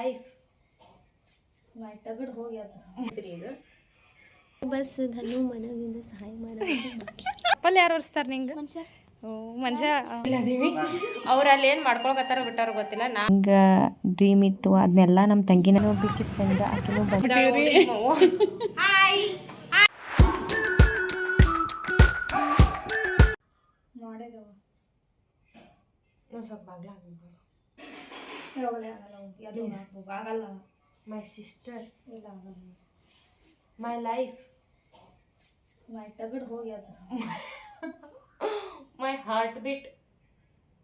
Life my ತಗಡ್ ಹೋಗಿ ಇದು bus ಧನು ಮನದಿಂದ ಸಹಾಯ ಮಾಡೋದು ಅಪ್ಪಲ್ಲಿ ಯಾರು ಓಡಿಸ್ತಾರೆ ನಿಂಗೆ ಮನುಷ್ಯ ಅವ್ರು ಅಲ್ಲಿ ಏನು ಮಾಡ್ಕೊಳಕತ್ತಾರ ಬಿಟ್ಟಾರ ಗೊತ್ತಿಲ್ಲ. ನಂಗೆ ಡ್ರೀಮ್ ಇತ್ತು ಅದನ್ನೆಲ್ಲ ನಮ್ಮ ತಂಗಿನ ಒಬ್ಬಕ್ಕೆ ಫ್ರೆಂಡ್ ಆಕಿನೂ ಮಾಡಿದವ ಸ್ವಲ್ಪ ಬಾಗ್ಲ ಆಗಲ್ಲ. ಮೈ ಸಿಸ್ಟರ್, ಇಲ್ಲ ಆಗಲ್ಲ. ಮೈ ಲೈಫ್, ಮೈ ತಗಡ್ ಹೋಗಿ ಮೈ ಹಾರ್ಟ್ ಬೀಟ್.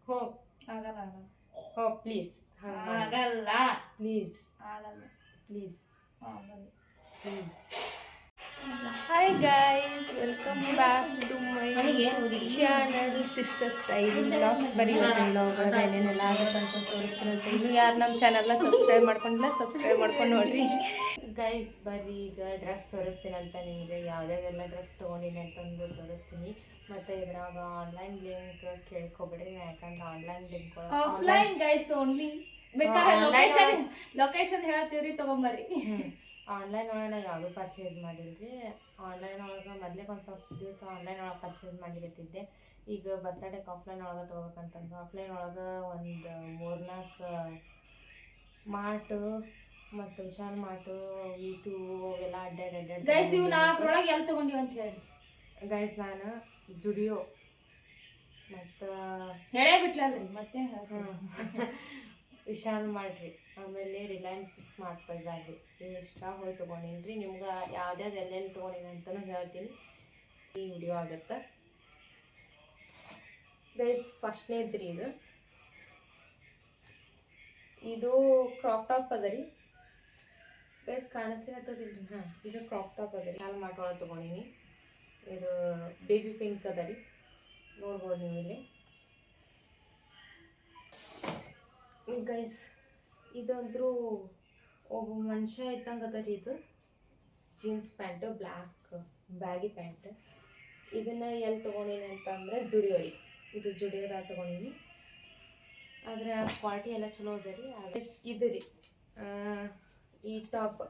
ಹೋಗ್ ಆಗಲ್ಲ ಆಗಲ್ಲ ಹೋಗ್ ಪ್ಲೀಸ್. ಆಗಲ್ಲ ಪ್ಲೀಸ್ ಆಗಲ್ಲ ಪ್ಲೀಸ್ ಆಗಲ್ಲ. Please. Hi guys, welcome back to my channel sister style vlogs. ಬರೀ ವ್ಲಾಗ್ ಏನೇನೆಲ್ಲ ಆಗುತ್ತೆ ಅಂತ ತೋರಿಸ್ತೀನಂತ. ಇನ್ನು ಯಾರು ನಮ್ಮ ಚಾನಲ್ನ ಸಬ್ಸ್ಕ್ರೈಬ್ ಮಾಡ್ಕೊಂಡಿಲ್ಲ ಸಬ್ಸ್ಕ್ರೈಬ್ ಮಾಡ್ಕೊಂಡು ನೋಡ್ರಿ ಗೈಸ್. ಬರ್ರಿ ಈಗ ಡ್ರೆಸ್ ತೋರಿಸ್ತೀನಿ ಅಂತ ನಿಮಗೆ ಯಾವುದ್ಯಾವ್ದೆಲ್ಲ ಡ್ರೆಸ್ ತೊಗೊಂಡಿನಿ ಅಂತಂದು ತೋರಿಸ್ತೀನಿ. ಮತ್ತು ಇದ್ರಾಗ ಆನ್ಲೈನ್ ಲಿಂಕ್ ಕೇಳ್ಕೊಬೇಡ್ರಿ, ಯಾಕಂದ್ರೆ online link offline guys only. ಬೇಕಾದ್ರೆ ಲೊಕೇಶನ್ ಹೇಳ್ತೀವ್ರಿ, ತೊಗೊಂಬರ್ರಿ. ಆನ್ಲೈನ್ ಒಳಗೆ ನಾ ಯಾವುದೂ ಪರ್ಚೇಸ್ ಮಾಡಿಲ್ರಿ. ಆನ್ಲೈನ್ ಒಳಗೆ ಮೊದ್ಲಿಗೆ ಒಂದು ಸ್ವಲ್ಪ ದಿವಸ ಆನ್ಲೈನ್ ಒಳಗೆ ಪರ್ಚೇಸ್ ಮಾಡಿರ್ತಿದ್ದೆ. ಈಗ ಬರ್ತಡೇಗೆ ಆಫ್ಲೈನ್ ಒಳಗೆ ತೊಗೋಬೇಕಂತಂದು ಆಫ್ಲೈನ್ ಒಳಗೆ ಒಂದು 3-4 ಮಾರ್ಟು ಮತ್ತು ವಿಶಾಲ್ ಮಾರ್ಟು, V2 ಅವೆಲ್ಲ ಅಡ್ಡಾಡಿ ಗೈಸ್ ಇವು 4 ಎಲ್ಲಿ ತೊಗೊಂಡಿವಿ ಅಂತ ಹೇಳಿ ಗೈಸ್. ನಾನು ಜುಡಿಯೋ ಮತ್ತು ಹೇಳೇ ಬಿಟ್ಲಲ್ರಿ ಮತ್ತೆ ವಿಶಾಲ್ ಮಾಡ್ರಿ, ಆಮೇಲೆ ರಿಲಯನ್ಸ್ ಸ್ಮಾರ್ಟ್ ಬಜಾರ್ ರೀ, ಇಷ್ಟ ಹೋಗಿ ತೊಗೊಂಡಿನಿ ರೀ. ನಿಮ್ಗೆ ಯಾವ್ದ್ಯಾವ್ದು ಎಲ್ಲೆಲ್ಲಿ ತೊಗೊಂಡಿನಿ ಅಂತಲೂ ಹೇಳ್ತೀನಿ, ಈ ವಿಡಿಯೋ ಆಗುತ್ತೆ ಗೈಸ್. ಫಸ್ಟ್ನೇದು ರೀ ಇದು ಕ್ರಾಪ್ ಟಾಪ್ ಅದ ರೀ ಗೈಸ್, ಕಾಣಿಸ್ಲಿಕ್ಕತ್ತದಿಲ್ಲ. ಹಾಂ, ಇದು ಕ್ರಾಪ್ ಟಾಪ್ ಅದ ರೀ. ನಾನು ಮಾಡ್ಕೊಳಕ್ಕೆ ತೊಗೊಂಡಿನಿ. ಇದು ಬೇಬಿ ಪಿಂಕ್ ಅದ ರೀ, ನೋಡ್ಬೋದು ನೀವು ಇಲ್ಲಿ ಗೈಸ್. ಇದಂದ್ರೂ ಒಬ್ಬ ಮನುಷ್ಯ ಇದ್ದಂಗೆ ಅದ ರೀ. ಇದು jeans pant, black baggy pant. ಇದನ್ನು ಎಲ್ಲಿ ತೊಗೊಂಡಿನಿ ಅಂತಂದರೆ ಜುಡಿಯೋ ರೀ. ಇದು ಜುಡಿಯೋದಾಗ ತೊಗೊಂಡಿನಿ. ಆದರೆ ಕ್ವಾಲಿಟಿ ಎಲ್ಲ ಚಲೋ ಅದ ರೀ. ಅದೇ ಇದು ರೀ ಈ ಟಾಪ್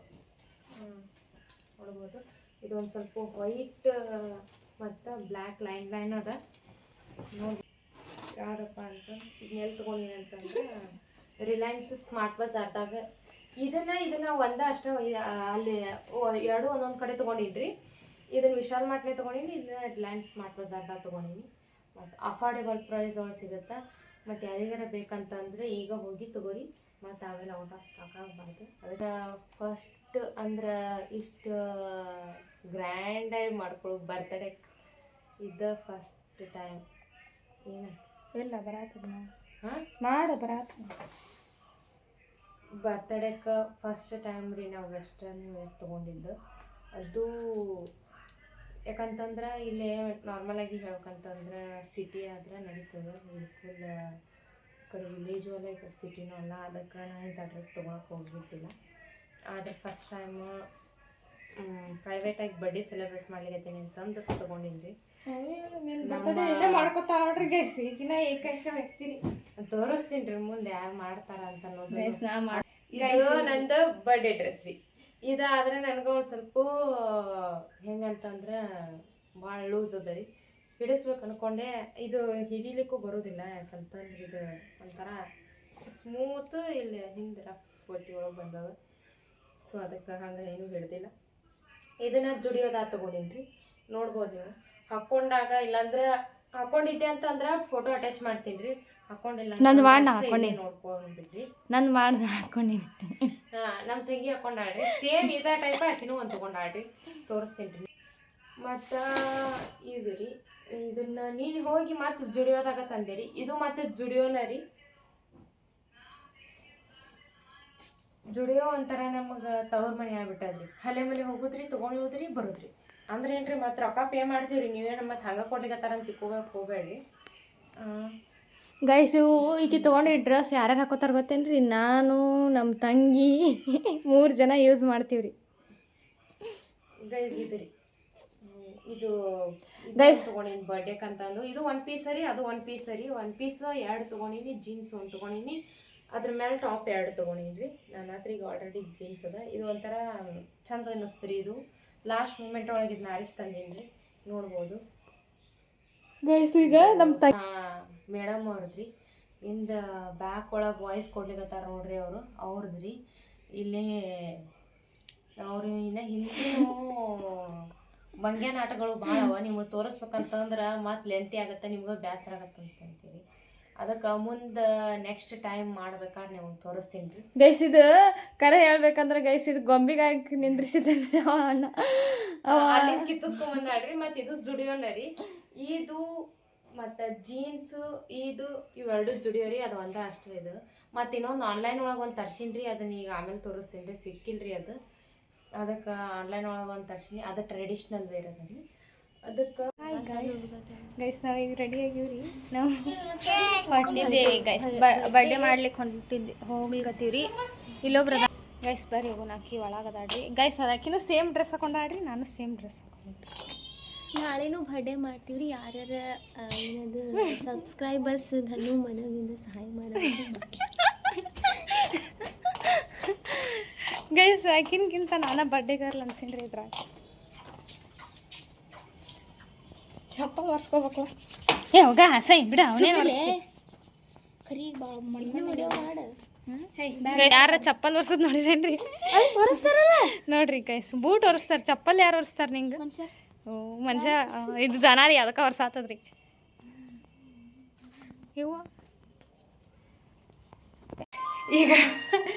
ನೋಡ್ಬೋದು. ಇದು ಒಂದು ಸ್ವಲ್ಪ ವೈಟ್ ಮತ್ತು ಬ್ಲ್ಯಾಕ್ ಲೈನ್ ಅದ ನೋಡಿ. ಯಾವುದಪ್ಪ ಅಂತ ಇದನ್ನ ಎಲ್ಲಿ ತೊಗೊಂಡಿನಿ ಅಂತಂದ್ರೆ ರಿಲಯನ್ಸ್ ಸ್ಮಾರ್ಟ್ ಬಜಾರ್ದಾಗ. ಇದನ್ನು ಒಂದೇ ಅಷ್ಟೇ ಅಲ್ಲಿ 2 ಒಂದೊಂದು ಕಡೆ ತೊಗೊಂಡಿನಿ ರೀ. ಇದನ್ನು ವಿಶಾಲ್ ಮಾರ್ಟ್ನೇ ತೊಗೊಂಡಿನಿ, ಇದನ್ನ ರಿಲಯನ್ಸ್ ಸ್ಮಾರ್ಟ್ ಬಜಾರ್ದಾಗ ತೊಗೊಂಡಿನಿ. ಮತ್ತು ಅಫೋರ್ಡೆಬಲ್ ಪ್ರೈಸ್ ಒಳಗೆ ಸಿಗುತ್ತೆ. ಮತ್ತು ಯಾರಿಗಾರ ಬೇಕಂತಂದರೆ ಈಗ ಹೋಗಿ ತೊಗೋರಿ, ಮತ್ತು ಆಮೇಲೆ ಔಟ್ ಆಫ್ ಸ್ಟಾಕ್ ಆಗಬಾರ್ದು. ಅದಕ್ಕೆ ಫಸ್ಟ್ ಅಂದ್ರೆ ಇಷ್ಟು ಗ್ರ್ಯಾಂಡಾಗಿ ಮಾಡ್ಕೊಳ್ಳೋದು ಬರ್ತಡೇ. ಇದು ಫಸ್ಟ್ ಟೈಮ್ ಏನು ಇಲ್ಲ ಬರಾತದ ಹಾಂ ಮಾಡು ಬರಾತ. ಬರ್ತಡೇಕ್ಕೆ ಫಸ್ಟ್ ಟೈಮ್ ರೀ ನಾವು ವೆಸ್ಟರ್ನ್ ವೇರ್ ತೊಗೊಂಡಿದ್ದು. ಅದು ಯಾಕಂತಂದ್ರೆ ಇಲ್ಲೇ ನಾರ್ಮಲಾಗಿ ಹೇಳ್ಬೇಕಂತಂದ್ರೆ ಸಿಟಿ ಆದ್ರೆ ನಡೀತದೆ. ಇದು ಫುಲ್ ಕಡೆ ವಿಲೇಜು ಅಲ್ಲ, ಈ ಕಡೆ ಸಿಟಿನೂ ಅಲ್ಲ. ಅದಕ್ಕೆ ನಾನು ಇಂಥ ಡ್ರೆಸ್ ತೊಗೊಳಕ್ಕೆ ಹೋಗಿದ್ದಿಲ್ಲ. ಆದರೆ ಫಸ್ಟ್ ಟೈಮು ಪ್ರೈವೇಟಾಗಿ ಬರ್ಡೇ ಸೆಲೆಬ್ರೇಟ್ ಮಾಡ್ಲಿಕ್ಕತ್ತೀನಿ ಅಂತಂದು ತೊಗೊಂಡಿನಿ ರೀ. ಮಾಡ್ಕೊತಾಳ್ರಿ ಗೈಸ್, ಈಗಿನ ಏಕೈಕ ವ್ಯಕ್ತಿ ರೀ. ತೋರಿಸ್ತೀನಿ ರೀ ಮುಂದೆ ಯಾರು ಮಾಡ್ತಾರ ಅಂತ ಅನ್ನೋದು. ಇದು ನಂದು ಬರ್ಡೇ ಡ್ರೆಸ್ ರೀ. ಇದಾದರೆ ನನಗೆ ಒಂದು ಸ್ವಲ್ಪ ಹೆಂಗಂತಂದ್ರೆ ಭಾಳ ಲೂಸ್ ಅದ ರೀ. ಹಿಡಿಸ್ಬೇಕು ಅಂದ್ಕೊಂಡೆ, ಇದು ಹಿಡಿಲಿಕ್ಕೂ ಬರೋದಿಲ್ಲ. ಯಾಕಂತಂದ್ರೆ ಇದು ಒಂಥರ ಸ್ಮೂತ್, ಇಲ್ಲಿ ಹಿಂದೆ ರಫ್ ಪಟ್ಟಿ ಒಳಗೆ ಬಂದವ. ಸೊ ಅದಕ್ಕೆ ಹಂಗೆ ಏನೂ ಹಿಡ್ದಿಲ್ಲ. ಇದನ್ನು ಜುಡಿಯೋದಾಗ ತೊಗೊಂಡಿನಿ ರೀ, ನೋಡ್ಬೋದು ನೀವು. ಹಾಕ್ಕೊಂಡಾಗ ಇಲ್ಲಾಂದ್ರೆ ಹಾಕ್ಕೊಂಡಿದ್ದೆ ಅಂತಂದ್ರೆ ಫೋಟೋ ಅಟ್ಯಾಚ್ ಮಾಡ್ತೀನಿ ರೀ. ಹಾಕ್ಕೊಂಡಿಲ್ಲ ನಂದು ಮಾಡಿ ಹಾಕ್ಕೊಂಡಿ ನೋಡ್ಕೊಂಡ್ಬಿಟ್ರಿ. ನಂದು ಮಾಡಿ ಹಾಕ್ಕೊಂಡಿನಿ. ಹಾಂ, ನಮ್ಮ ತಂಗಿ ಹಾಕ್ಕೊಂಡಾಳ್ರಿ. ಸೇಮ್ ಇದೇ ಟೈಪ್ ಆಕಿನೂ ಒಂದು ತೊಗೊಂಡಾಳ್ರಿ, ತೋರಿಸ್ತೀನಿ ರೀ. ಮತ್ತು ಇದು ರೀ, ಇದನ್ನು ನೀನು ಹೋಗಿ ಮತ್ತು ಜುಡಿಯೋದಾಗ ತಂದೆ ರೀ. ಇದು ಮತ್ತು ಜುಡಿಯೋನ ರೀ. ಜುಡಿಯೋ ಒಂಥರ ನಮಗೆ ತವ್ರ ಮನೆ ಆಗ್ಬಿಟ್ಟದ್ರಿ. ಹಲೆ ಮನೆ ಹೋಗೋದ್ರಿ, ತೊಗೊಂಡು ಹೋದ್ರಿ, ಬರೋದ್ರಿ. ಅಂದ್ರೆ ಏನ್ರಿ ಮತ್ತು ರೊಕ್ಕ ಪೇ ಮಾಡ್ತೀವಿ ರೀ. ನೀವೇನು ಮತ್ತು ಹಂಗೆ ಕೊಡ್ಲಿಕ್ಕತ್ತಾರ ಅಂತ ತಿಕ್ಕೋಬೇಕು ಹೋಗ್ಬೇಡ್ರಿ ಗೈಸ್. ಇವು ಈಗ ತೊಗೊಂಡಿದ್ದ ಡ್ರೆಸ್ ಯಾರ್ಯಾರು ಹಾಕೋತಾರೆ ಗೊತ್ತೇನ್ರಿ? ನಾನು, ನಮ್ಮ ತಂಗಿ 3 ಜನ ಯೂಸ್ ಮಾಡ್ತೀವಿ ರೀ ಗೈಸ್. ಇದು ರೀ, ಇದು ಗೈಸ್ ತೊಗೊಂಡಿನಿ ಬರ್ಡೇಕ್ ಅಂತಂದು. ಇದು 1 ಪೀಸ್ ಸರಿ, ಅದು 1 ಪೀಸ್ ಸರಿ. 1 ಪೀಸ್ 2 ತೊಗೊಂಡಿನಿ, ಜೀನ್ಸ್ 1 ತೊಗೊಂಡಿನಿ, ಅದ್ರ ಮೇಲೆ ಟಾಪ್ 2 ತೊಗೊಂಡಿನ್ರಿ. ನನ್ನ ಹತ್ರ ಈಗ ಆಲ್ರೆಡಿ ಜೀನ್ಸ್ ಅದ. ಇದು ಒಂಥರ ಚಂದ ಅನ್ನಿಸ್ತು ರೀ. ಇದು ಲಾಸ್ಟ್ ಮೂಮೆಂಟ್ ಒಳಗೆ ಇದು ಮ್ಯಾರೇಜ್ ತಂದೀನಿ, ನೋಡ್ಬೋದು ಗೈಸ್. ಈಗ ನಮ್ಮ ಮೇಡಮ್ ಅವ್ರದ್ರಿ ಇಂದ ಬ್ಯಾಕ್ ಒಳಗೆ ವಾಯ್ಸ್ ಕೊಡ್ಲಿಕ್ಕತ್ತಾರ ನೋಡ್ರಿ. ಅವ್ರದ್ರಿ ಇಲ್ಲಿ ಅವ್ರು ಇನ್ನು ಹಿಂದಿನೂ ಬಂಗ್ಯ ನಾಟಕಗಳು ಭಾಳ ಅವ. ನಿಮಗೆ ತೋರಿಸ್ಬೇಕಂತಂದ್ರೆ ಮತ್ತೆ ಲೆಂತಿ ಆಗತ್ತೆ, ನಿಮ್ಗೆ ಬೇಸರ ಆಗತ್ತಂತ ಅಂತೀರಿ. ಅದಕ್ಕೆ ಮುಂದೆ ನೆಕ್ಸ್ಟ್ ಟೈಮ್ ಮಾಡ್ಬೇಕಾದ್ರೆ ನಿಮಗೆ ತೋರಿಸ್ತೀನಿ ರೀ ಗೈಸ್. ಇದು ಕರೆ ಹೇಳ್ಬೇಕಂದ್ರೆ ಗೈಸ್, ಇದು ಗೊಂಬಿಗಾಗಿ ನಿಂದ್ರಿಸಿದ್ರಿ ಅಣ್ಣ. ಅಲ್ಲಿ ಕಿತ್ತಿಸ್ಕೊಂಬಂದಾಡ್ರಿ. ಮತ್ತು ಇದು ಜುಡಿಯೋನ ರೀ. ಇದು ಮತ್ತು ಜೀನ್ಸು ಇವೆರಡು ಜುಡಿಯೋ ರೀ. ಅದು ಒಂದೇ ಅಷ್ಟೇ. ಇದು ಮತ್ತು ಇನ್ನೊಂದು ಆನ್ಲೈನ್ ಒಳಗೆ ಒಂದು ತರ್ಸೀನಿ ರೀ. ಅದನ್ನ ಈಗ ಆಮೇಲೆ ತೋರಿಸ್ತೀನಿ ರೀ, ಸಿಕ್ಕಿಲ್ಲ ರೀ ಅದು. ಅದಕ್ಕೆ ಆನ್ಲೈನ್ ಒಳಗೆ ಒಂದು ತರ್ಸೀನಿ. ಅದು ಟ್ರೆಡಿಷ್ನಲ್ ವೇರ್ ಅದ ರೀ. ಅದಕ್ಕೆ ಗೈಸ್ ನಾವೀಗ ರೆಡಿ ಆಗಿವ್ರಿ. ನಾವು ಹೊರಟಿದ್ದೀವಿ ಗೈಸ್, ಬರ್ಡೇ ಮಾಡ್ಲಿಕ್ಕೆ ಹೋಗ್ಲಿಕತ್ತೀವಿ ರೀ. ಇಲ್ಲೊಬ್ರು ಗೈಸ್ ಬರ್ರಿ ಹೋಗೋಣ. ಆಕಿ ಒಳಗದಾಡ್ರಿ ಗೈಸ್. ಆಕಿನೂ ಸೇಮ್ ಡ್ರೆಸ್ ಹಾಕೊಂಡಾಡ್ರಿ, ನಾನು ಸೇಮ್ ಡ್ರೆಸ್ ಹಾಕೊಂಡ್ರಿ. ನಾಳೆನೂ ಬರ್ಡೇ ಮಾಡ್ತೀವ್ರಿ. ಯಾರ್ಯಾರ ಏನದು ಸಬ್ಸ್ಕ್ರೈಬರ್ಸ್ ಧನು ಮನದಿಂದ ಸಹಾಯ ಮಾಡೋದು ಗೈಸ್. ಆಕಿನ್ಗಿಂತ ನಾನು ಬರ್ಡೇ ಗರ್ಲ್ ಅನ್ಸೀನ್ರಿ. ಇದ್ರಾಗ ಚಪ್ಪಲ್ ಒರ್ಸ್ಕೋಬೇಕಲ್ಲ. ಹೋಗ ಹಸೈ ಬಿಡ, ಅವನೇ ಯಾರ ಚಪ್ಪಲ್ ಒರ್ಸೋದು ನೋಡಿರೇನ್ರಿ? ನೋಡ್ರಿ ಗೈಸ್, ಬೂಟ್ ಒರೆಸ್ತಾರೆ, ಚಪ್ಪಲ್ ಯಾರು ಒರೆಸ್ತಾರೆ ನಿಂಗೆ? ಮನುಷ್ಯ ಇದು ದನ ರೀ, ಅದಕ್ಕೆ ಒರ್ಸಾತದ್ರಿ. ಇವ ಈಗ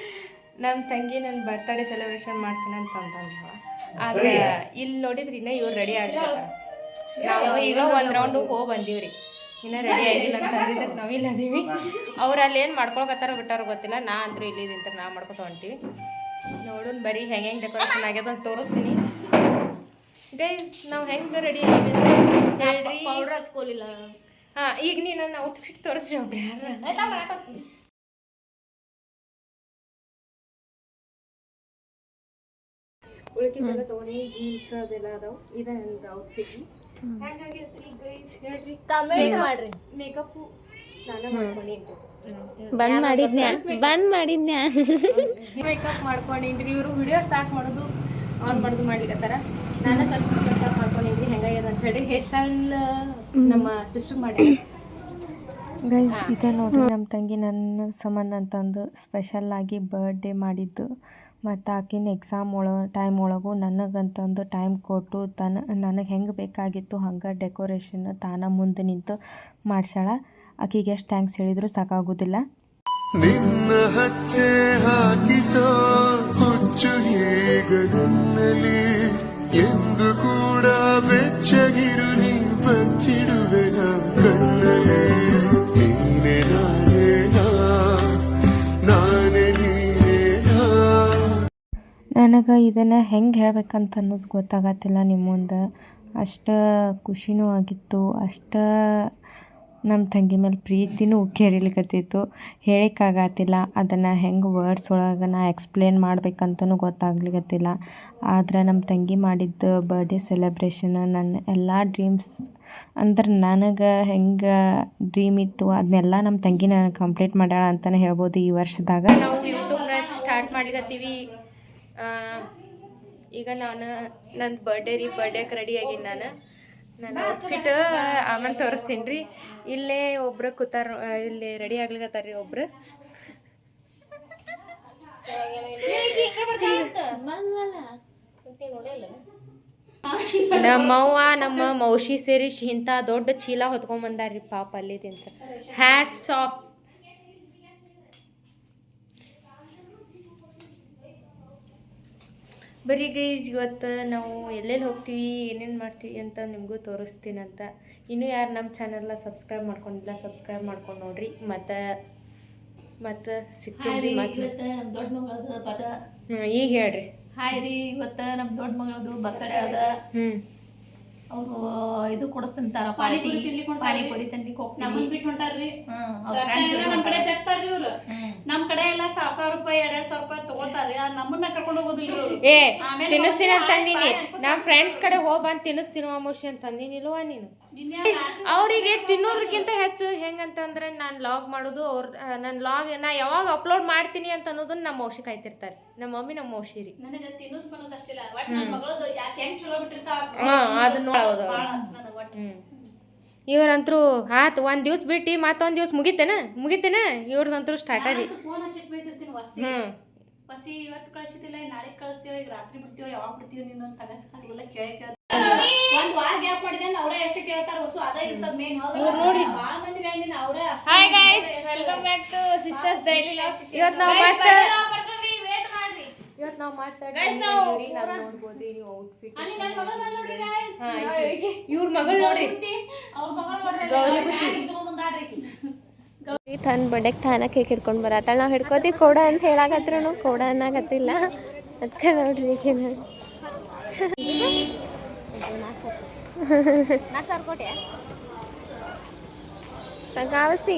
ನಮ್ಮ ತಂಗಿ ನನ್ನ ಬರ್ತಡೇ ಸೆಲೆಬ್ರೇಷನ್ ಮಾಡ್ತೀನಿ ಅಂತಂದ. ಆದ್ರೆ ಇಲ್ಲಿ ನೋಡಿದ್ರಿ ಇನ್ನ ಇವ್ರು ರೆಡಿ ಆಗಿರ್ತಾರೆ. ನಾವು ಈಗ ಒಂದು ರೌಂಡು ಹೋಗಿ ಬಂದೀವ್ರಿ, ಇನ್ನೂ ರೆಡಿ ಆಗಿಲ್ಲ ಅಂತ ಅಂದಿದ್ದಕ್ಕೆ ನಾವು ಇಲ್ಲಿ ಅದೀವಿ. ಅವ್ರು ಅಲ್ಲಿ ಏನು ಮಾಡ್ಕೊಳಕತ್ತಾರೋ ಬಿಟ್ಟಾರೋ ಗೊತ್ತಿಲ್ಲ. ನಾ ಅಂದ್ರೂ ಇಲ್ಲಿ ನಿಂತ ನಾ ಮಾಡ್ಕೊತ ಹೊಂಟೀವಿ. ನೋಡೋಣ ಬರೀ ಹೆಂಗೆ ಡೆಕೋರೇಷನ್ ಆಗ್ಯದ ಅಂತ ತೋರಿಸ್ತೀನಿ ಗೈಸ್. ನಾವು ಹೆಂಗೆ ರೆಡಿ ಆಗಿವಿ ಅಂತ ಹೇಳ್ರಿ. ಪೌಡ್ರ್ ಹಚ್ಕೊಲಿಲ್ಲ. ಹಾಂ, ಈಗ ನೀ ನನ್ನ ಔಟ್ಫಿಟ್ ತೋರಿಸ್ರಿ ಒಬ್ರು. ಉಳಿಕೆಲ್ಲ ತೊಗೊಂಡು ಜೀನ್ಸ್ ಅದೆಲ್ಲ ಅದಾವೆ. ಇದು ನಂದು ಔಟ್ಫಿಟ್. ಹೆಂಗಾಗೈತ್ರಿ ಗೈಸ್ ಹೇಳ್ರಿ, ಕಮೆಂಟ್ ಮಾಡ್ರಿ. ಮೇಕಪ್ಪು ನಾನು ಮಾಡ್ಕೊಂಡೇನ್ರಿ. ಬಂದ್ ಮಾಡಿದ್ನ್ಯಾ ಮೇಕಪ್ ಮಾಡ್ಕೊಂಡೇನ್ರಿ. ಇವರು ವಿಡಿಯೋ ಸ್ಟಾರ್ಟ್ ಮಾಡೋದು ಆನ್ ಮಾಡೋದು ಮಾಡ್ಲಿಕ್ಕತ್ತಾರ. ನಾನು ಸ್ವಲ್ಪ ಮೇಕಪ್ ಮಾಡ್ಕೊಂಡೇನ್ರಿ. ಹೆಂಗಾಗ್ಯದ ಅಂತ ಹೇಳಿ ಹೇರ್ ಸ್ಟೈಲ್ ನಮ್ಮ ಸಿಸ್ಟರ್ ಮಾಡಿ ಗೈಸ್. ಇದೆ ನೋಡ್ರಿ ನಮ್ಮ ತಂಗಿ ನನ್ನ ಸಂಬಂಧ ಅಂತಂದು ಸ್ಪೆಷಲ್ಲಾಗಿ ಬರ್ಡೇ ಮಾಡಿದ್ದು. ಮತ್ತು ಆಕಿನ ಎಕ್ಸಾಮ್ ಟೈಮ್ ಒಳಗೂ ನನಗಂತಂದು ಟೈಮ್ ಕೊಟ್ಟು ನನಗೆ ಹೆಂಗೆ ಬೇಕಾಗಿತ್ತು ಹಂಗೆ ಡೆಕೋರೇಷನ್ ತಾನ ಮುಂದೆ ನಿಂತು ಮಾಡ್ಸ್ಯಾಳ. ಆಕಿಗೆ ಎಷ್ಟು ಥ್ಯಾಂಕ್ಸ್ ಹೇಳಿದ್ರು ಸಾಕಾಗೋದಿಲ್ಲ. ನಿನ್ನ ಹಚ್ಚೆ ಹಾಕಿಸೋ ಹುಚ್ಚು ಹೀಗದಲ್ಲಿ ಎಂದು ಕೂಡ ಬೆಚ್ಚಗಿರು ನೀ ಬಚ್ಚಿಡುವೆ ನಾ ಕಣ್ಣಲ್ಲಿ. ನೀನೆ ನಾನೇ ನೀನೇನಾ. ನನಗೆ ಇದನ್ನು ಹೆಂಗೆ ಹೇಳ್ಬೇಕಂತ ಅನ್ನೋದು ಗೊತ್ತಾಗತ್ತಿಲ್ಲ ನಿಮ್ಮ ಮುಂದೆ. ಅಷ್ಟು ಖುಷಿನೂ ಆಗಿತ್ತು, ಅಷ್ಟು ನಮ್ಮ ತಂಗಿ ಮೇಲೆ ಪ್ರೀತಿನೂ ಉಕ್ಕೇರಿಲಿಕತ್ತಿತ್ತು. ಹೇಳಿಕ್ಕಾಗತ್ತಿಲ್ಲ. ಅದನ್ನು ಹೆಂಗೆ ವರ್ಡ್ಸ್ ಒಳಗೆ ನಾ ಎಕ್ಸ್ಪ್ಲೇನ್ ಮಾಡ್ಬೇಕಂತನೂ ಗೊತ್ತಾಗ್ಲಿಕತ್ತಿಲ್ಲ. ಆದ್ರೆ ನಮ್ಮ ತಂಗಿ ಮಾಡಿದ್ದು ಬರ್ಡೇ ಸೆಲೆಬ್ರೇಷನ್ ನನ್ನ ಎಲ್ಲ ಡ್ರೀಮ್ಸ್ ಅಂದ್ರೆ ನನಗೆ ಹೆಂಗೆ ಡ್ರೀಮ್ ಇತ್ತು ಅದನ್ನೆಲ್ಲ ನಮ್ಮ ತಂಗಿ ನನಗೆ ಕಂಪ್ಲೀಟ್ ಮಾಡ್ಯಾಳ ಅಂತಲೇ ಹೇಳ್ಬೋದು ಈ ವರ್ಷದಾಗ. ನಾವು ಯೂಟ್ಯೂಬ್ನ ಸ್ಟಾರ್ಟ್ ಮಾಡ್ಲಿಕತ್ತೀವಿ. ಈಗ ನಾನು ನನ್ನ ಬರ್ಡೇಗೆ ರೆಡಿ ಆಗೀನಿ. ನನ್ನ ಔಟ್ಫಿಟ್ ಆಮೇಲೆ ತೋರಿಸ್ತೀನಿ ರೀ. ಇಲ್ಲೇ ಒಬ್ರು ಕೂತಾರ, ಇಲ್ಲಿ ರೆಡಿ ಆಗ್ಲಿಕತ್ತಾರ ರೀ ಒಬ್ರು. ನಮ್ಮವ್ವ ನಮ್ಮ ಮೌಶಿ ಸೇರಿ ಇಂಥ ದೊಡ್ಡ ಚೀಲ ಹೊತ್ಕೊಂಬಂದಾರ್ರಿ ಪಾಪ ಅಲ್ಲಿ ತಿಂತ. Hats off. ಬರೀ ಗೈಸ್, ಇವತ್ತು ನಾವು ಎಲ್ಲೆಲ್ಲಿ ಹೋಗ್ತೀವಿ ಏನೇನು ಮಾಡ್ತೀವಿ ಅಂತ ನಿಮಗೂ ತೋರಿಸ್ತೀನಂತ. ಇನ್ನೂ ಯಾರು ನಮ್ಮ ಚಾನಲ್ನ ಸಬ್ಸ್ಕ್ರೈಬ್ ಮಾಡ್ಕೊಂಡಿಲ್ಲ ಸಬ್ಸ್ಕ್ರೈಬ್ ಮಾಡ್ಕೊಂಡು ನೋಡ್ರಿ. ಮತ್ತು ಸಿಗ್ತೀವಿ ಮತ್ತು ದೊಡ್ಡ ಮಗಳದು ಈಗ ಹೇಳ್ರಿ. ಹಾಯ್ ರೀ, ಇವತ್ತು ನಮ್ಮ ದೊಡ್ಡ ಮಗಳದು ಬರ್ತಡೇ ಅದ. ಅವರು ಇದು ಕೊಡಿಸ್ತಾರ, ಪಾನಿಪುರಿ ತಿನ್ಲಿಕ್ಕೆ ಹೋಗ್ತೀವಿ. ನಮ್ಮನ್ನ ಬಿಟ್ಟು ಹೊಂಟಾರ್ರಿ. ನಮ್ಮ ಕಡೆ ಜಗ್ತಾರ್ರಿ ಇವ್ರು. ನಮ್ಮ ಕಡೆ ಎಲ್ಲ 1,000 ರೂಪಾಯಿ 2,000 ರೂಪಾಯಿ ತಗೋತಾರ್ರಿ. ನಮ್ಮನ್ನ ಕರ್ಕೊಂಡು ಹೋಗೋದಿಲ್ಲ. ತಿನ್ನಿಸ್ತೀನಿ ಅಂತ ಅಂದಿನಿ. ನಮ್ಮ ಫ್ರೆಂಡ್ಸ್ ಕಡೆ ಹೋಗಿ ಬಂದು ತಿನ್ನಿಸ್ತೀನಿ ಮೋಶಿ ಅಂತ ಅಂದಿನಿಲ್ವಾ ನೀನು? ಅವರಿಗೆ ತಿನ್ನೋದಕ್ಕಿಂತ ಹೆಚ್ಚು ಹೆಂಗಂತಂದ್ರೆ ನಾನು ಲಾಗ್ ಮಾಡೋದು ಅವ್ರು ನನ್ನ ಲಾಗ್ ನಾ ಯಾವಾಗ ಅಪ್ಲೋಡ್ ಮಾಡ್ತೀನಿ ಅಂತ ಅನ್ನೋದನ್ನ ನಮ್ಮ ಮೌಶಿ ಕಾಯ್ತಿರ್ತಾರೆ. ನಮ್ಮ ಮಮ್ಮಿ ನಮ್ಮ ಮೌಶಿ ರೀ. ನನಗೆ ತಿನ್ನೋದು ಬನ್ನೋದು ಅಷ್ಟಿಲ್ಲ ಒಟ್ಟು ನನ್ನ ಮಗಳದು ಯಾಕೆ ಹೆಂಗೆ ಚಲೋ ಬಿಟ್ಟಿರ್ತಾವ ಅದನ್ನ ನೋಡೋದು. ಇವ್ರಂತರೂ ಆತು ಒಂದು ದಿವ್ಸ ಬಿಟ್ಟು ಮತ್ತೊಂದು ದಿವ್ಸ ಮುಗಿತೇನೆ ಇವ್ರದಂತರೂ ಸ್ಟಾರ್ಟ ರೀ. ಫೋನ್ ಹಚ್ಚಿಟ್ಟು ಬೈತಿರ್ತೀನಿ ವಸಿ ಇವತ್ತು ಕಳಿಸಿದಿಲ್ಲ ನಾಳೆ ಕಳಿಸ್ತೀವಿ ಈಗ ರಾತ್ರಿ ಬಿಡ್ತೀವಿ ಯಾವಾಗ ಬಿಡ್ತೀವಿ ನೀನು ಅಂತ ಹಾಗೆಲ್ಲ ಕೇಳಕ್ಕೆ ಒಂದು ವಾರ ಗ್ಯಾಪ್ ಮಾಡಿದೆ ಅವರೇ ಎಷ್ಟು ಕೇಳ್ತಾರೆ ಹೊಸ ಅದೇ ಇರ್ತದ ಮೇನ್ ಹೌದು ನೋಡಿ ಭಾಳ ಮಂದಿ ಗಂಡಿನ ಅವರೇ. Hi guys, welcome back to sisters daily logs. ಇವತ್ತು ನಾವು ಮಾತಾಡ್ತೀವಿ ನಾನು ನೋಡ್ಬೋದ್ರಿ ನೀವು ಔಟ್ಫಿಟ್. ಇವ್ರ ಮಗಳು ನೋಡ್ರಿ ಗೌರಿ ಬುತ್ತಿ. ಗೌರಿ ತನ್ನ ಬಡ್ಡೆಗೆ ತಾನ ಕೇಕ್ ಹಿಡ್ಕೊಂಡು ಬರತ್ತಾಳ. ನಾವು ಹಿಡ್ಕೋತೀವಿ ಕೊಡ ಅಂತ ಹೇಳಾಕತ್ರೂ ಕೊಡ ಅನ್ನಕತ್ತಿಲ್ಲ. ಅದಕ್ಕೆ ನೋಡ್ರಿ ಈಗಿನ ಸಗಾವಸಿ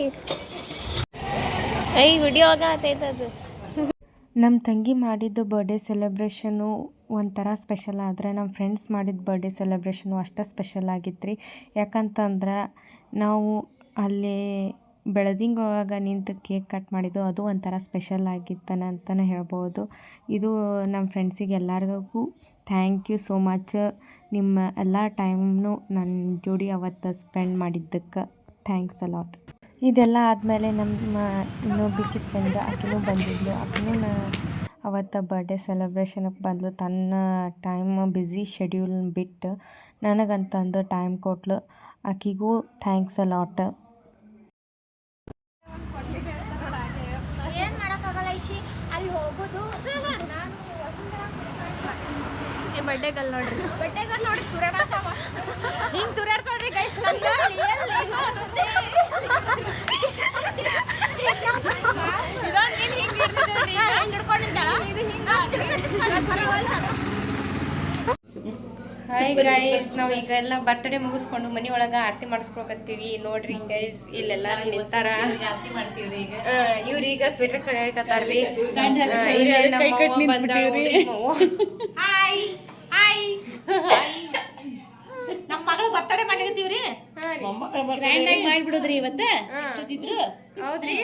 ಐ ವಿಡಿಯೋ ಆಗತ್ತೈತದು. ನಮ್ಮ ತಂಗಿ ಮಾಡಿದ್ದು ಬರ್ಡೇ ಸೆಲೆಬ್ರೇಷನು ಒಂಥರ ಸ್ಪೆಷಲ್ ಆದರೆ ನಮ್ಮ ಫ್ರೆಂಡ್ಸ್ ಮಾಡಿದ ಬರ್ಡೇ ಸೆಲೆಬ್ರೇಷನು ಅಷ್ಟೇ ಸ್ಪೆಷಲ್ ಆಗಿತ್ತು ರೀ. ಯಾಕಂತಂದ್ರೆ ನಾವು ಅಲ್ಲಿ ಬೆಳದಿಂಗಳೊಳಗೆ ನಿಂತು ಕೇಕ್ ಕಟ್ ಮಾಡಿದ್ದು ಅದು ಒಂಥರ ಸ್ಪೆಷಲ್ ಆಗಿತ್ತನ ಅಂತಲೇ ಹೇಳ್ಬೋದು. ಇದು ನಮ್ಮ ಫ್ರೆಂಡ್ಸಿಗೆ ಎಲ್ಲರಿಗೂ ಥ್ಯಾಂಕ್ ಯು ಸೋ ಮಚ್. ನಿಮ್ಮ ಎಲ್ಲ ಟೈಮ್ನು ನನ್ನ ಜೋಡಿ ಅವತ್ತು ಸ್ಪೆಂಡ್ ಮಾಡಿದ್ದಕ್ಕೆ ಥ್ಯಾಂಕ್ಸ್ ಅ ಲಾಟ್. ಇದೆಲ್ಲ ಆದಮೇಲೆ ನಮ್ಮ ಇನ್ನೊಬ್ಬಕಿ ಫ್ರೆಂಡ್ ಆಕೆನೂ ಬಂದಿದ್ಲು. ಆಕೆನೂ ಅವತ್ತು ಬರ್ಡೇ ಸೆಲೆಬ್ರೇಷನ್ಗೆ ಬಂದಳು. ತನ್ನ ಟೈಮ್ ಬ್ಯುಸಿ ಶೆಡ್ಯೂಲ್ ಬಿಟ್ಟು ನನಗಂತಂದು ಟೈಮ್ ಕೊಟ್ಲು. ಆಕೆಗೂ ಥ್ಯಾಂಕ್ಸ್ ಅ ಲಾಟ್. ಏನು ಮಾಡೋಕ್ಕಾಗಲ್ಲ ಇಶಿ ಅಲ್ಲಿ ಹೋಗೋದು. ಬಡ್ಡೆಗಲ್ ನೋಡ್ರಿ ತುರಾಡತ್ತವ ಹಿಂಗೆ ತುರಾಡ್ಕೊಳ್ರಿ ಗೈಸ್. ಹಾಯ್ ಗೈಸ್, ನಾವು ಈಗ ಎಲ್ಲ ಬರ್ತಡೇ ಮುಗಿಸ್ಕೊಂಡು ಮನೆ ಒಳಗೆ ಆರತಿ ಮಾಡಿಸ್ಕೊಳಕತ್ತೀವಿ. ನೋಡ್ರಿ ಗೈಸ್ ಇಲ್ಲೆಲ್ಲ ನಿಂತಾರ. ಇವ್ರೀಗ ಸ್ವೆಟರ್ ಕಳಿಯಕತ್ತಾರ್ರಿ. ನಮ್ಮ ಮಗಳು ಬರ್ತಡೇ ಮಾಡ್ಲಿಕತ್ತೀವ್ರಿ. ಗ್ರ್ಯಾಂಡ್ ಆಗಿ ಮಾಡ್ಬಿಡೋದ್ರಿ ಇವತ್ತು. ಎಷ್ಟೊತ್ತಿದ್ರು ಹೌದ್ರಿ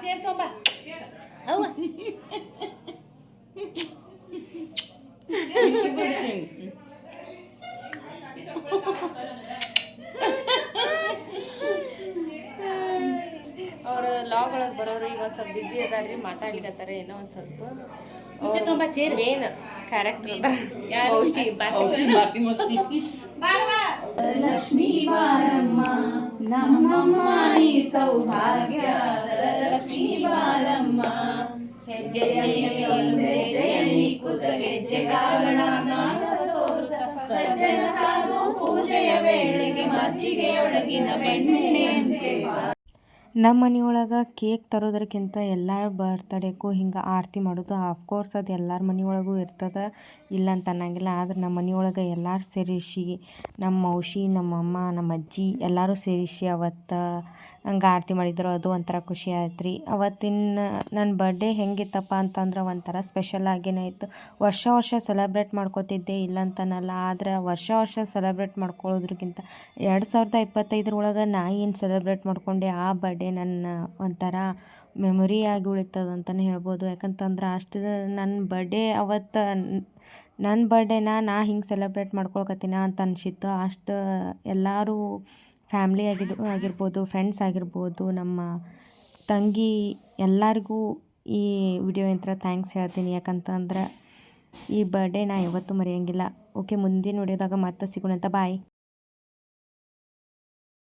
ಚೇರ್ ತೊಂಬ ಅವ್ವ ಅವ್ರು ಲಾಗ್ ಒಳಗೆ ಬರೋರು ಈಗ ಒಂದು ಸ್ವಲ್ಪ ಬಿಸಿ ಅದಾರ್ರಿ. ಮಾತಾಡ್ಲಿಕತ್ತಾರೆ ಏನೋ ಒಂದು ಸ್ವಲ್ಪ ಏನು ಕ್ಯಾರೆಕ್ಟರ್ ಅದ. ಲಕ್ಷ್ಮೀ ಬಾರಮ್ಮ ನಮ್ಮಮ್ಮ ಈ ಸೌಭಾಗ್ಯದ ಲಕ್ಷ್ಮೀ ಬಾರಮ್ಮ ಹೆಜ್ಜೆಯಲ್ಲಿ ಕುತ ಗೆಜ್ಜೆ ಕಾರಣ ಸಜ್ಜನ ಸಾಧು ಪೂಜೆಯ ವೇಳೆಗೆ ಮಜ್ಜಿಗೆಯೊಳಗಿನ ಬೆಣ್ಣೆಯಂತೆ. ನಮ್ಮ ಮನೆಯೊಳಗೆ ಕೇಕ್ ತರೋದಕ್ಕಿಂತ ಎಲ್ಲರ ಬರ್ತಡೇಗೂ ಹಿಂಗೆ ಆರತಿ ಮಾಡೋದು ಆಫ್ಕೋರ್ಸ್ ಅದು ಎಲ್ಲರ ಮನೆಯೊಳಗೂ ಇರ್ತದೆ, ಇಲ್ಲ ಅಂತ ಅನ್ನಂಗಿಲ್ಲ. ಆದ್ರೆ ನಮ್ಮ ಮನೆಯೊಳಗೆ ಎಲ್ಲರೂ ಸೇರಿಸಿ ನಮ್ಮ ಮೌಶಿ ನಮ್ಮಮ್ಮ ನಮ್ಮ ಅಜ್ಜಿ ಎಲ್ಲರೂ ಸೇರಿಸಿ ಅವತ್ತು ಹಂಗೆ ಆರತಿ ಮಾಡಿದ್ರು. ಅದು ಒಂಥರ ಖುಷಿ ಆಯ್ತು ರೀ. ಅವತ್ತಿನ ನನ್ನ ಬರ್ಡೇ ಹೆಂಗಿತ್ತಪ್ಪ ಅಂತಂದ್ರೆ ಒಂಥರ ಸ್ಪೆಷಲ್ ಆಗೇನೆ ಇತ್ತು. ವರ್ಷ ಸೆಲೆಬ್ರೇಟ್ ಮಾಡ್ಕೋತಿದ್ದೆ ಇಲ್ಲಂತನಲ್ಲ. ಆದರೆ ವರ್ಷ ಸೆಲೆಬ್ರೇಟ್ ಮಾಡ್ಕೊಳ್ಳೋದ್ರಕ್ಕಿಂತ 2025 ನಾ ಏನು ಸೆಲೆಬ್ರೇಟ್ ಮಾಡ್ಕೊಂಡೆ ಆ ಬರ್ಡೇ ನನ್ನ ಒಂಥರ ಮೆಮೊರಿಯಾಗಿ ಉಳಿತದಂತಲೇ ಹೇಳ್ಬೋದು. ಯಾಕಂತಂದ್ರೆ ಅಷ್ಟು ನನ್ನ ಬರ್ಡೇ ಅವತ್ತು ನನ್ನ ಬರ್ಡೇನ ನಾ ಹಿಂಗೆ ಸೆಲೆಬ್ರೇಟ್ ಮಾಡ್ಕೊಳಕತ್ತೀನ ಅಂತ ಅನಿಸಿತ್ತು. ಅಷ್ಟು ಎಲ್ಲರೂ ಫ್ಯಾಮ್ಲಿ ಆಗಿರ್ಬೋದು, ಫ್ರೆಂಡ್ಸ್ ಆಗಿರ್ಬೋದು, ನಮ್ಮ ತಂಗಿ ಎಲ್ಲರಿಗೂ ಈ ವಿಡಿಯೋ ಯಂತ್ರ ಥ್ಯಾಂಕ್ಸ್ ಹೇಳ್ತೀನಿ. ಯಾಕಂತಂದ್ರೆ ಈ ಬರ್ಡೇ ನಾ ಯಾವತ್ತೂ ಮರೆಯೋಂಗಿಲ್ಲ. ಓಕೆ, ಮುಂದಿನ ವಿಡಿಯೋದಾಗ ಮತ್ತೆ ಸಿಗೋಣ ಅಂತ. ಬಾಯ್.